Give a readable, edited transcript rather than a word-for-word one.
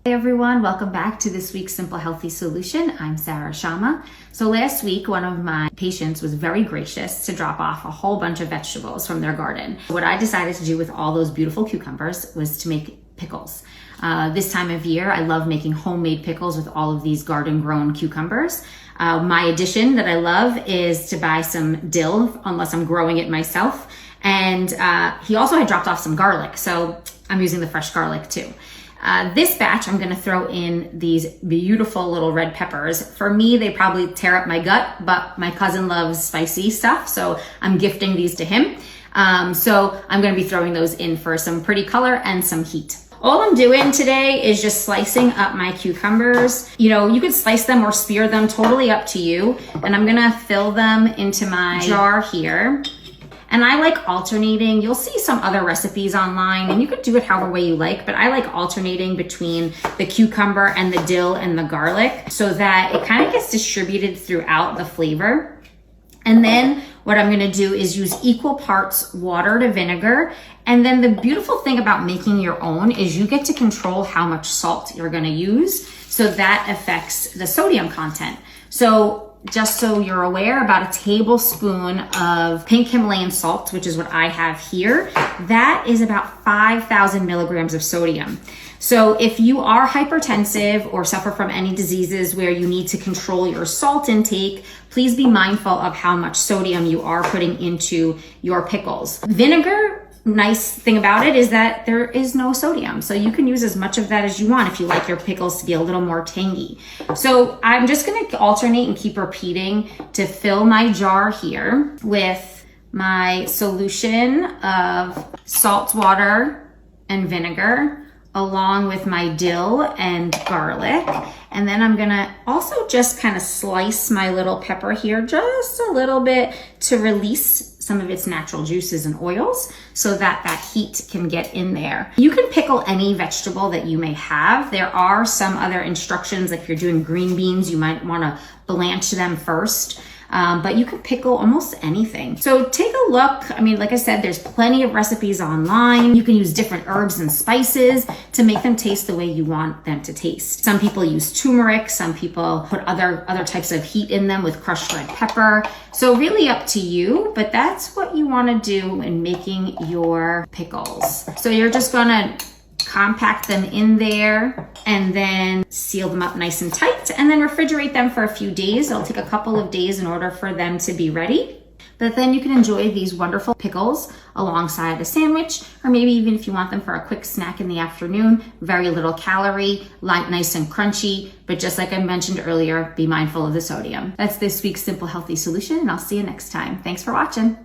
Hey everyone, welcome back to this week's Simple Healthy Solution. I'm Sara. So last week, one of my patients was very gracious to drop off a whole bunch of vegetables from their garden. What I decided to do with all those beautiful cucumbers was to make pickles. This time of year, I love making homemade pickles with all of these garden-grown cucumbers. My addition that I love is to buy some dill, unless I'm growing it myself. And he also had dropped off some garlic, so I'm using the fresh garlic too. This batch, I'm going to throw in these beautiful little red peppers. For me, they probably tear up my gut, but my cousin loves spicy stuff, so I'm gifting these to him. So I'm going to be throwing those in for some pretty color and some heat. All I'm doing today is just slicing up my cucumbers. You know, you could slice them or spear them, totally up to you. And I'm going to fill them into my jar here. And I like alternating. You'll see some other recipes online and you could do it however way you like, but I like alternating between the cucumber and the dill and the garlic so that it kind of gets distributed throughout the flavor. And then what I'm gonna do is use equal parts water to vinegar. And then the beautiful thing about making your own is you get to control how much salt you're gonna use, so that affects the sodium content. So just so you're aware, about a tablespoon of pink Himalayan salt, which is what I have here, that is about 5,000 milligrams of sodium. So if you are hypertensive or suffer from any diseases where you need to control your salt intake, please be mindful of how much sodium you are putting into your pickles. Vinegar, nice thing about it is that there is no sodium. So you can use as much of that as you want if you like your pickles to be a little more tangy. So I'm just gonna alternate and keep repeating to fill my jar here with my solution of salt water and vinegar, along with my dill and garlic. And then I'm gonna also just kind of slice my little pepper here just a little bit to release some of its natural juices and oils so that that heat can get in there. You can pickle any vegetable that you may have. There are some other instructions, like if you're doing green beans, you might wanna blanch them first. But you can pickle almost anything. So take a look. I mean, like I said, there's plenty of recipes online. You can use different herbs and spices to make them taste the way you want them to taste. Some people use turmeric. Some people put other types of heat in them with crushed red pepper. So really up to you, but that's what you want to do in making your pickles. So you're just gonna compact them in there and then seal them up nice and tight and then refrigerate them for a few days. It'll take a couple of days in order for them to be ready. But then you can enjoy these wonderful pickles alongside a sandwich, or maybe even if you want them for a quick snack in the afternoon. Very little calorie, light, nice and crunchy, but just like I mentioned earlier, be mindful of the sodium. That's this week's Simple Healthy Solution, and I'll see you next time. Thanks for watching.